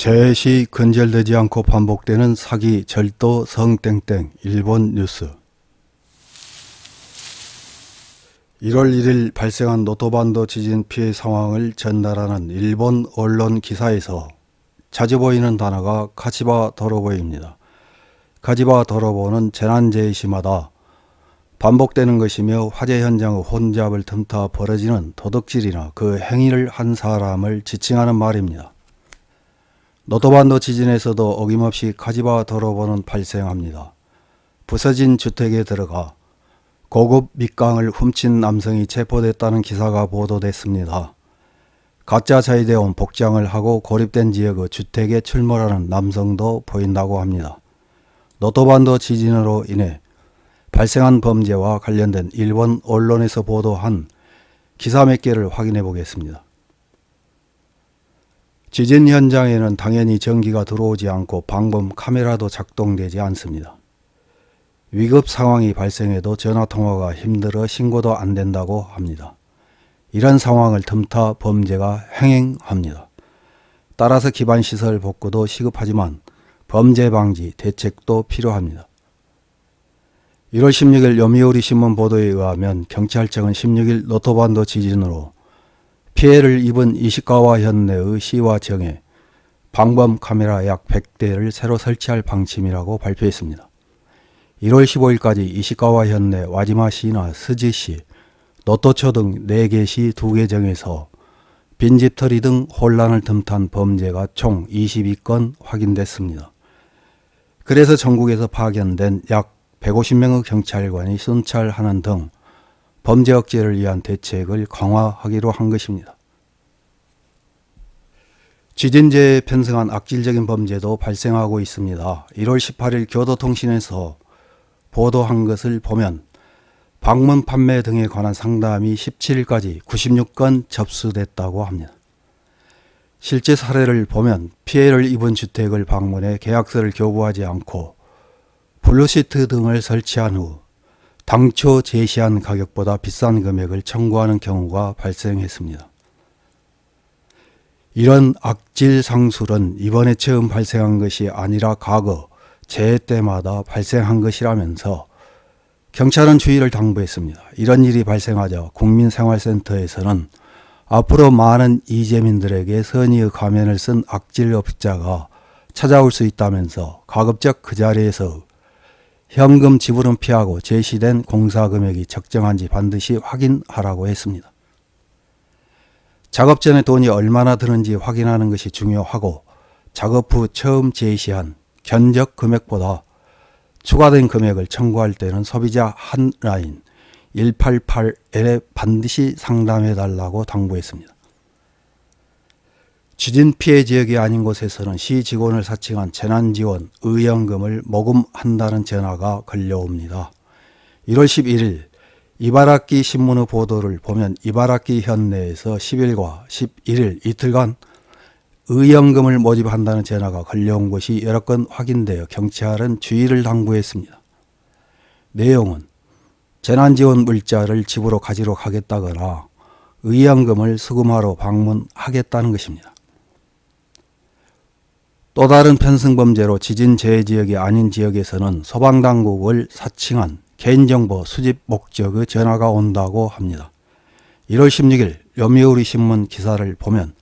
재해 시 근절되지 않고 반복되는 사기, 절도, 성땡땡. 일본 뉴스. 1월 1일 발생한 노토반도 지진 피해 상황을 전달하는 일본 언론 기사에서 자주 보이는 단어가 카지바 도로보입니다. 카지바 도로보는 재난재해 시마다 반복되는 것이며 화재 현장의 혼잡을 틈타 벌어지는 도둑질이나 그 행위를 한 사람을 지칭하는 말입니다. 노토반도 지진에서도 어김없이 카지바 도로보는 발생합니다. 부서진 주택에 들어가 고급 밑강을 훔친 남성이 체포됐다는 기사가 보도됐습니다. 가짜 자위대원 복장을 하고 고립된 지역의 주택에 출몰하는 남성도 보인다고 합니다. 노토반도 지진으로 인해 발생한 범죄와 관련된 일본 언론에서 보도한 기사 몇 개를 확인해 보겠습니다. 지진 현장에는 당연히 전기가 들어오지 않고 방범 카메라도 작동되지 않습니다. 위급 상황이 발생해도 전화통화가 힘들어 신고도 안 된다고 합니다. 이런 상황을 틈타 범죄가 행행합니다. 따라서 기반시설 복구도 시급하지만 범죄 방지 대책도 필요합니다. 1월 16일 요미우리 신문 보도에 의하면 경찰청은 16일 노토반도 지진으로 피해를 입은 이시카와 현내의 시와 정에 방범 카메라 약 100대를 새로 설치할 방침이라고 발표했습니다. 1월 15일까지 이시카와 현내 와지마시나 스즈시, 노토초 등 4개 시 2개 정에서 빈집털이 등 혼란을 틈탄 범죄가 총 22건 확인됐습니다. 그래서 전국에서 파견된 약 150명의 경찰관이 순찰하는 등 범죄 억제를 위한 대책을 강화하기로 한 것입니다. 지진재해에 편승한 악질적인 범죄도 발생하고 있습니다. 1월 18일 교도통신에서 보도한 것을 보면 방문 판매 등에 관한 상담이 17일까지 96건 접수됐다고 합니다. 실제 사례를 보면 피해를 입은 주택을 방문해 계약서를 교부하지 않고 블루시트 등을 설치한 후 당초 제시한 가격보다 비싼 금액을 청구하는 경우가 발생했습니다. 이런 악질 상술은 이번에 처음 발생한 것이 아니라 과거 재해 때마다 발생한 것이라면서 경찰은 주의를 당부했습니다. 이런 일이 발생하자 국민생활센터에서는 앞으로 많은 이재민들에게 선의의 가면을 쓴 악질업자가 찾아올 수 있다면서 가급적 그 자리에서 현금 지불은 피하고 제시된 공사 금액이 적정한지 반드시 확인하라고 했습니다. 작업 전에 돈이 얼마나 드는지 확인하는 것이 중요하고 작업 후 처음 제시한 견적 금액보다 추가된 금액을 청구할 때는 소비자 한라인 188L에 반드시 상담해달라고 당부했습니다. 지진 피해 지역이 아닌 곳에서는 시 직원을 사칭한 재난지원 의연금을 모금한다는 전화가 걸려옵니다. 1월 11일 이바라키 신문의 보도를 보면 이바라키 현내에서 10일과 11일 이틀간 의연금을 모집한다는 전화가 걸려온 것이 여러 건 확인되어 경찰은 주의를 당부했습니다. 내용은 재난지원 물자를 집으로 가지러 가겠다거나 의연금을 수금하러 방문하겠다는 것입니다. 또 다른 편승범죄로 지진 재해 지역이 아닌 지역에서는 소방당국을 사칭한 개인정보 수집 목적의 전화가 온다고 합니다. 1월 16일 요미우리 신문 기사를 보면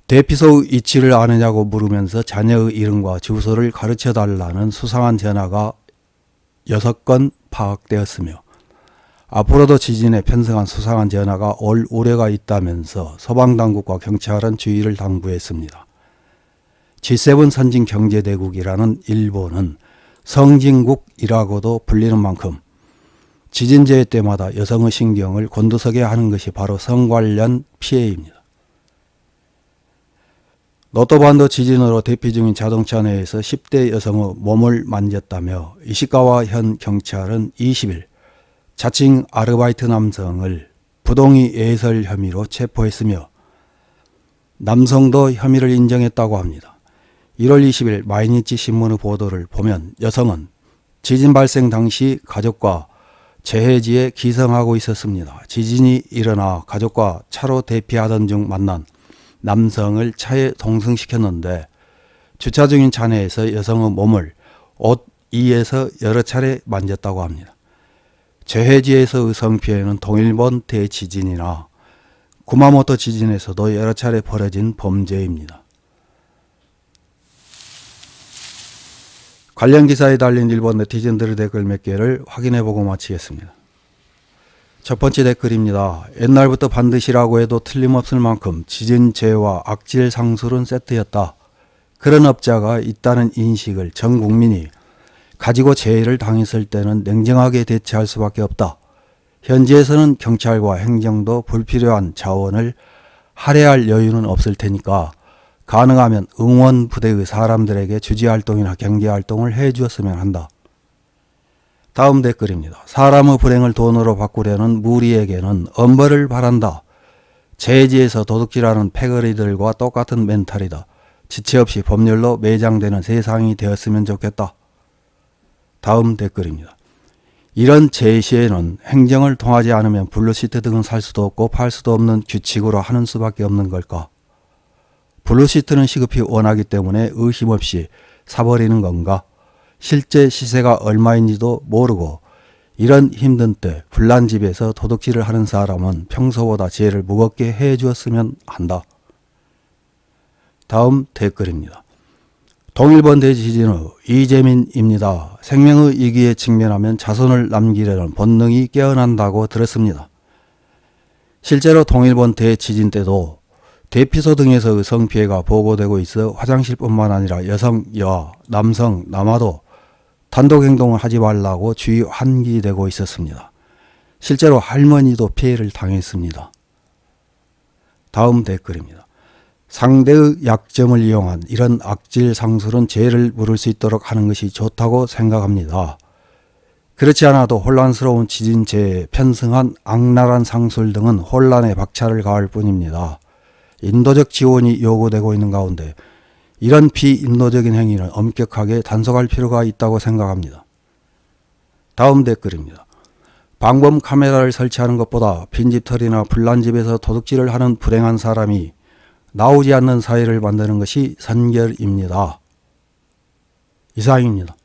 대피소 위치를 아느냐고 물으면서 자녀의 이름과 주소를 가르쳐달라는 수상한 전화가 6건 파악되었으며 앞으로도 지진에 편승한 수상한 전화가 올 우려가 있다면서 소방당국과 경찰은 주의를 당부했습니다. G7 선진경제대국이라는 일본은 성진국이라고도 불리는 만큼 지진재해 때마다 여성의 신경을 곤두서게 하는 것이 바로 성 관련 피해입니다. 노토반도 지진으로 대피 중인 자동차 내에서 10대 여성의 몸을 만졌다며 이시카와 현 경찰은 20일 자칭 아르바이트 남성을 부동의 예설 혐의로 체포했으며 남성도 혐의를 인정했다고 합니다. 1월 20일 마이니치 신문의 보도를 보면 여성은 지진 발생 당시 가족과 재해지에 기성하고 있었습니다. 지진이 일어나 가족과 차로 대피하던 중 만난 남성을 차에 동승시켰는데 주차 중인 차 내에서 여성의 몸을 옷 위에서 여러 차례 만졌다고 합니다. 죄해지에서의 성피해는 동일본 대지진이나 구마모토 지진에서도 여러 차례 벌어진 범죄입니다. 관련 기사에 달린 일본 네티즌들의 댓글 몇 개를 확인해보고 마치겠습니다. 첫 번째 댓글입니다. 옛날부터 반드시라고 해도 틀림없을 만큼 지진재해와 악질 상술은 세트였다. 그런 업자가 있다는 인식을 전 국민이 가지고 재해를 당했을 때는 냉정하게 대처할 수밖에 없다. 현지에서는 경찰과 행정도 불필요한 자원을 할애할 여유는 없을 테니까 가능하면 응원부대의 사람들에게 주지활동이나 경제활동을 해주었으면 한다. 다음 댓글입니다. 사람의 불행을 돈으로 바꾸려는 무리에게는 엄벌을 바란다. 재해지에서 도둑질하는 패거리들과 똑같은 멘탈이다. 지체 없이 법률로 매장되는 세상이 되었으면 좋겠다. 다음 댓글입니다. 이런 재해 시에는 행정을 통하지 않으면 블루시트 등은 살 수도 없고 팔 수도 없는 규칙으로 하는 수밖에 없는 걸까? 블루시트는 시급히 원하기 때문에 의심 없이 사버리는 건가? 실제 시세가 얼마인지도 모르고 이런 힘든 때 불난 집에서 도둑질을 하는 사람은 평소보다 재해를 무겁게 해 주었으면 한다. 다음 댓글입니다. 동일본 대지진의 이재민입니다. 생명의 위기에 직면하면 자손을 남기려는 본능이 깨어난다고 들었습니다. 실제로 동일본 대지진 때도 대피소 등에서의 성피해가 보고되고 있어 화장실뿐만 아니라 여성, 여아, 남성, 남아도 단독행동을 하지 말라고 주의 환기되고 있었습니다. 실제로 할머니도 피해를 당했습니다. 다음 댓글입니다. 상대의 약점을 이용한 이런 악질 상술은 죄를 물을 수 있도록 하는 것이 좋다고 생각합니다. 그렇지 않아도 혼란스러운 지진재해에 편승한 악랄한 상술 등은 혼란에 박차를 가할 뿐입니다. 인도적 지원이 요구되고 있는 가운데 이런 비인도적인 행위는 엄격하게 단속할 필요가 있다고 생각합니다. 다음 댓글입니다. 방범 카메라를 설치하는 것보다 빈집털이나 불난 집에서 도둑질을 하는 불행한 사람이 나오지 않는 사회를 만드는 것이 선결입니다. 이상입니다.